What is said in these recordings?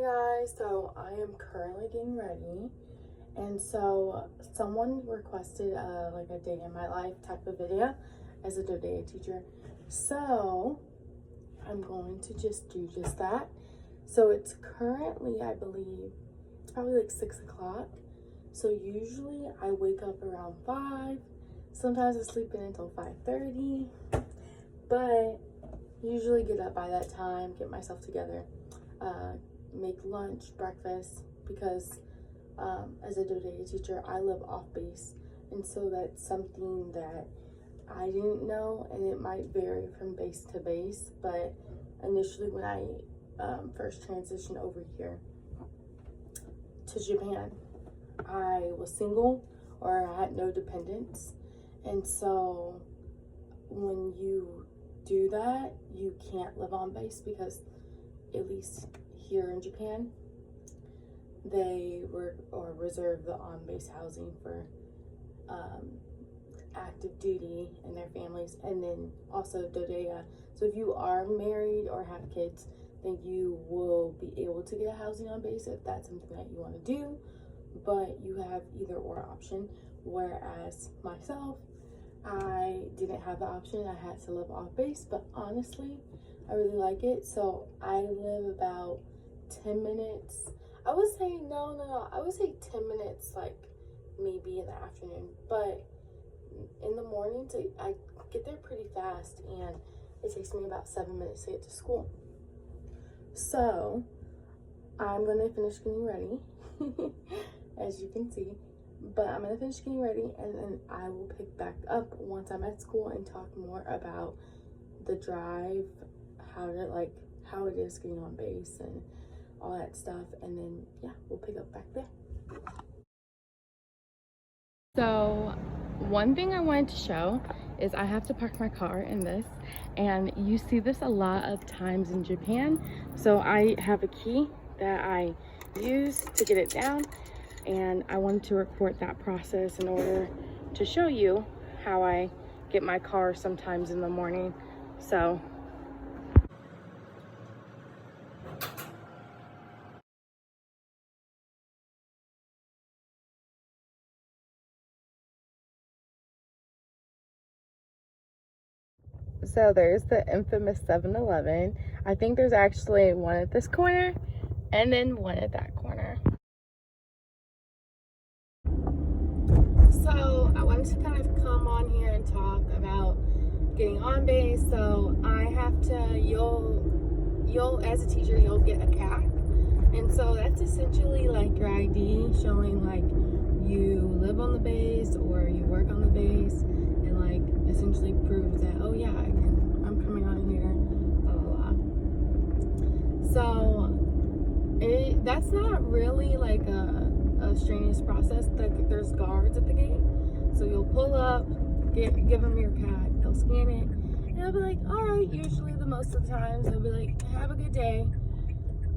guys, so I am currently getting ready, and so someone requested like a day in my life type of video as a DODEA teacher, so I'm going to just do just that. So it's currently, I believe it's probably like 6 o'clock, so usually I wake up around 5. Sometimes I sleep in until 5:30, but usually get up by that time, get myself together, make lunch, breakfast, because as a DODEA teacher, I live off base, and so that's something that I didn't know, and it might vary from base to base, but initially when I first transitioned over here to Japan, I was single, or I had no dependents, and so when you do that, you can't live on base, because at least here in Japan, they reserve the on-base housing for active duty and their families, and then also DODEA. So if you are married or have kids, then you will be able to get housing on base if that's something that you want to do, but you have either or option. Whereas myself, I didn't have the option. I had to live off base, but honestly, I really like it. So I live about 10 minutes. I would say, no. I would say 10 minutes, like maybe in the afternoon. But in the morning, I get there pretty fast, and it takes me about 7 minutes to get to school. So I'm going to finish getting ready, as you can see. But I'm going to finish getting ready, and then I will pick back up once I'm at school and talk more about the drive, how it is getting on base and all that stuff, and then yeah, we'll pick up back there. So one thing I wanted to show is I have to park my car in this, and you see this a lot of times in Japan. So I have a key that I use to get it down, and I wanted to record that process in order to show you how I get my car sometimes in the morning. So there's the infamous 7-Eleven. I think there's actually one at this corner and then one at that corner. So I wanted to kind of come on here and talk about getting on base. So I have to, you'll as a teacher, you'll get a CAC. And so that's essentially like your ID showing like you live on the base or you work on the base, and like essentially proves that, oh yeah, I'm coming on here, blah, blah, blah. So that's not really like a strenuous process. There's guards at the gate, so you'll pull up, give them your CAC, they'll scan it, and they'll be like, all right, usually the most of the times they'll be like, have a good day,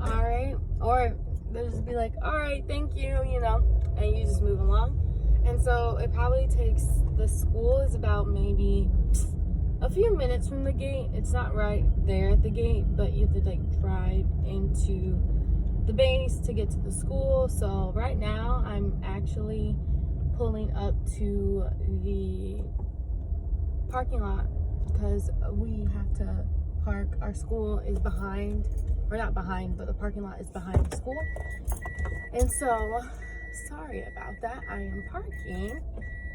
all right, or they'll just be like, all right, thank you, you know, and you just move along. And so it probably takes, the school is about maybe a few minutes from the gate. It's not right there at the gate, but you have to like drive into the base to get to the school. So right now I'm actually pulling up to the parking lot because we have to park. Our school is behind, or not behind, but the parking lot is behind the school. And so sorry about that, I am parking.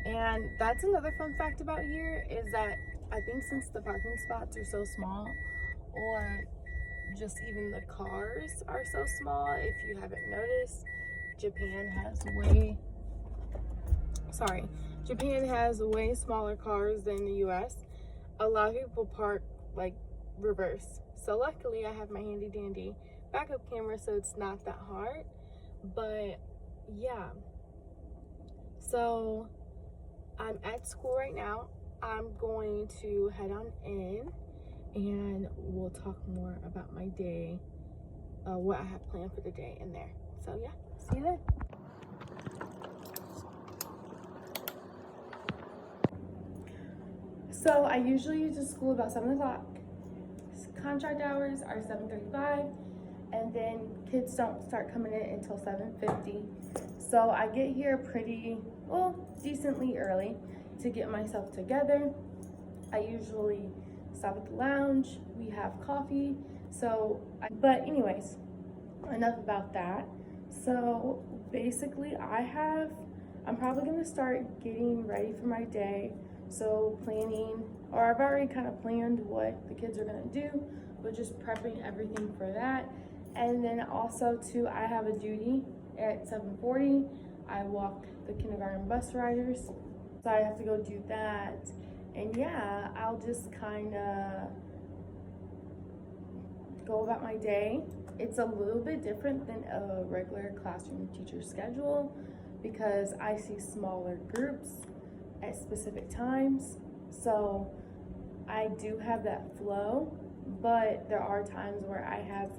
And that's another fun fact about here, is that I think since the parking spots are so small, or just even the cars are so small, if you haven't noticed, Japan has way smaller cars than the US. A lot of people park like reverse. So luckily I have my handy dandy backup camera, so it's not that hard. But yeah, so I'm at school right now. I'm going to head on in, and we'll talk more about my day, what I have planned for the day in there. So yeah, see you there. So I usually use the school about 7 o'clock. Contract hours are 7:35, and then kids don't start coming in until 7:50. So I get here pretty, well, decently early to get myself together. I usually stop at the lounge, we have coffee. But anyways, enough about that. So basically I'm probably gonna start getting ready for my day. So planning, or I've already kind of planned what the kids are gonna do, but just prepping everything for that. And then also too, I have a duty at 7:40. I walk the kindergarten bus riders, so I have to go do that. And yeah, I'll just kind of go about my day. It's a little bit different than a regular classroom teacher schedule because I see smaller groups at specific times. So I do have that flow, but there are times where I have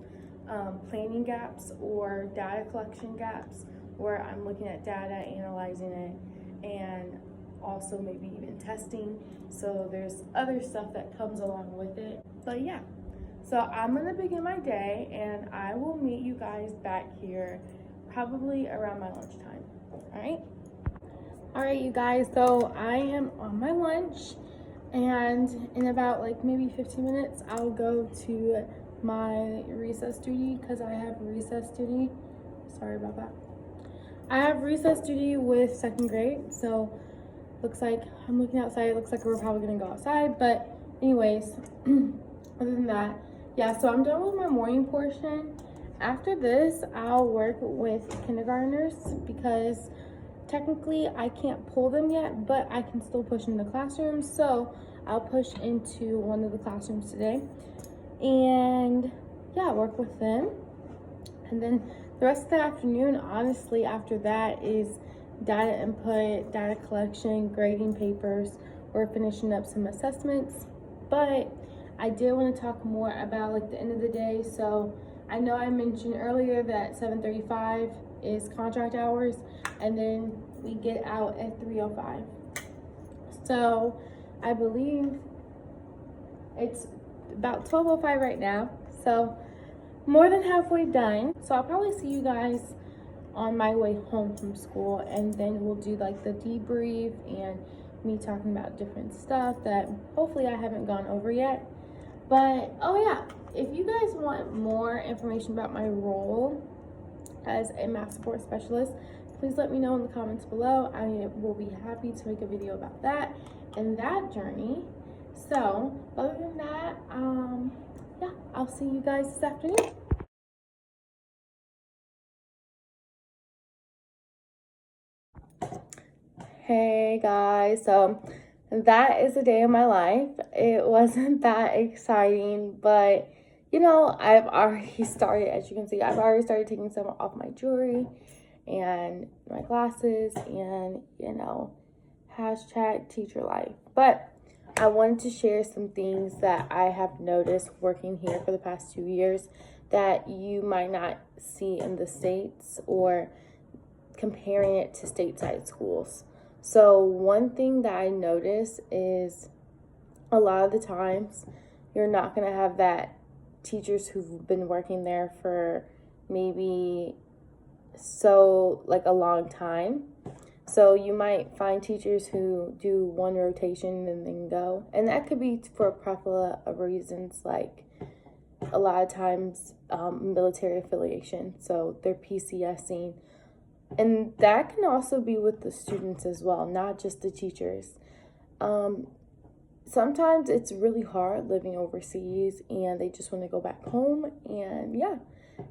planning gaps or data collection gaps where I'm looking at data, analyzing it, and also maybe even testing. So there's other stuff that comes along with it. But yeah, so I'm gonna begin my day and I will meet you guys back here probably around my lunchtime. All right, you guys, so I am on my lunch, and in about like maybe 15 minutes I'll go to my recess duty because I have recess duty. Sorry about that. I have recess duty with 2nd grade, so looks like I'm looking outside. It looks like we're probably gonna go outside, but anyways, other than that, yeah, so I'm done with my morning portion. After this, I'll work with kindergartners because technically I can't pull them yet, but I can still push into classrooms. So I'll push into one of the classrooms today and yeah, work with them. And then the rest of the afternoon, honestly, after that is data input, data collection, grading papers. We're finishing up some assessments, but I did want to talk more about like the end of the day. So I know I mentioned earlier that 7:35 is contract hours, and then we get out at 3:05. So I believe it's about 12:05 right now. So more than halfway done. So I'll probably see you guys on my way home from school, and then we'll do like the debrief and me talking about different stuff that hopefully I haven't gone over yet. But oh yeah, if you guys want more information about my role as a math support specialist, please let me know in the comments below. I will be happy to make a video about that and that journey. So other than that, yeah, I'll see you guys this afternoon. Hey guys, so that is a day of my life. It wasn't that exciting, but you know, I've already started, as you can see, I've already started taking some off my jewelry and my glasses and, you know, hashtag teacher life. But I wanted to share some things that I have noticed working here for the past 2 years that you might not see in the States or comparing it to stateside schools. So one thing that I notice is a lot of the times you're not going to have that teachers who've been working there for maybe a long time. So you might find teachers who do one rotation and then go. And that could be for a plethora of reasons, like a lot of times military affiliation. So they're PCSing. And that can also be with the students as well, not just the teachers. Sometimes it's really hard living overseas and they just want to go back home, and yeah,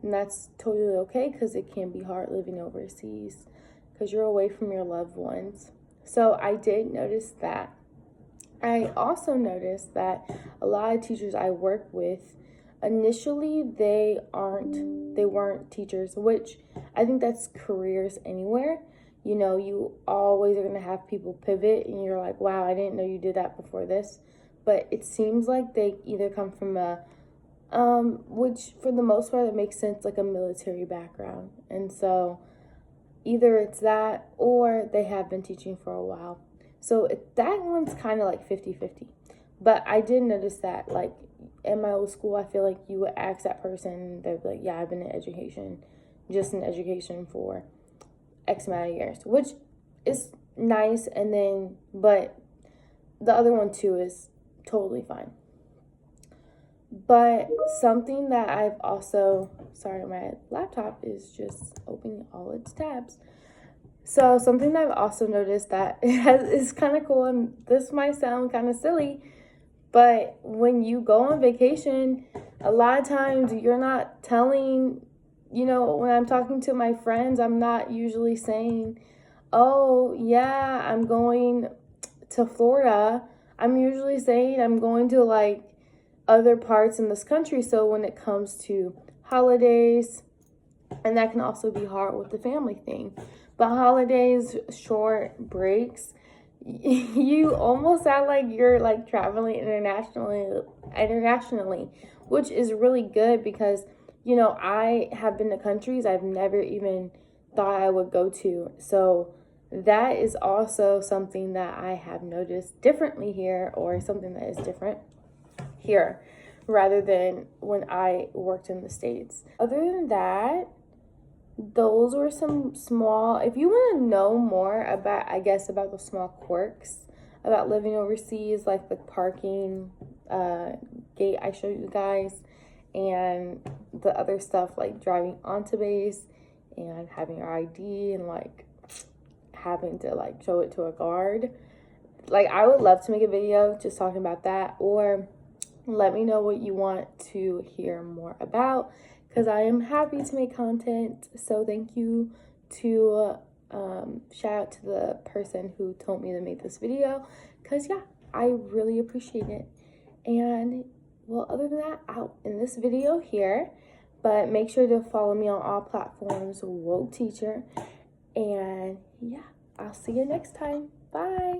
and that's totally okay because it can be hard living overseas because you're away from your loved ones. So I did notice that. I also noticed that a lot of teachers I work with, initially they weren't teachers, which I think that's careers anywhere. You know, you always are going to have people pivot and you're like, wow, I didn't know you did that before this. But it seems like they either come from which for the most part, it makes sense, like a military background. And so either it's that or they have been teaching for a while. So that one's kind of like 50-50. But I did notice that, like, in my old school, I feel like you would ask that person, they'd be like, yeah, I've been in education, just in education for X amount of years, which is nice. And then, but the other one too is totally fine. But something that I've also, sorry, my laptop is just opening all its tabs. So something that I've also noticed that is kind of cool, and this might sound kind of silly, but when you go on vacation, a lot of times you're not telling, when I'm talking to my friends, I'm not usually saying, oh, yeah, I'm going to Florida. I'm usually saying I'm going to like other parts in this country. So when it comes to holidays, and that can also be hard with the family thing, but holidays, short breaks, you almost sound like you're like traveling internationally, which is really good because, I have been to countries I've never even thought I would go to. So that is also something that I have noticed differently here, or something that is different here rather than when I worked in the States. Other than that, those were some small, if you want to know more about, I guess, about the small quirks about living overseas, like the parking gate I showed you guys, and the other stuff like driving onto base and having your ID and like having to like show it to a guard. Like, I would love to make a video just talking about that, or let me know what you want to hear more about, because I am happy to make content. So thank you to shout out to the person who told me to make this video, because yeah, I really appreciate it. And well, other than that, I'll end this video here, but make sure to follow me on all platforms, Woke Teacher. And yeah, I'll see you next time. Bye.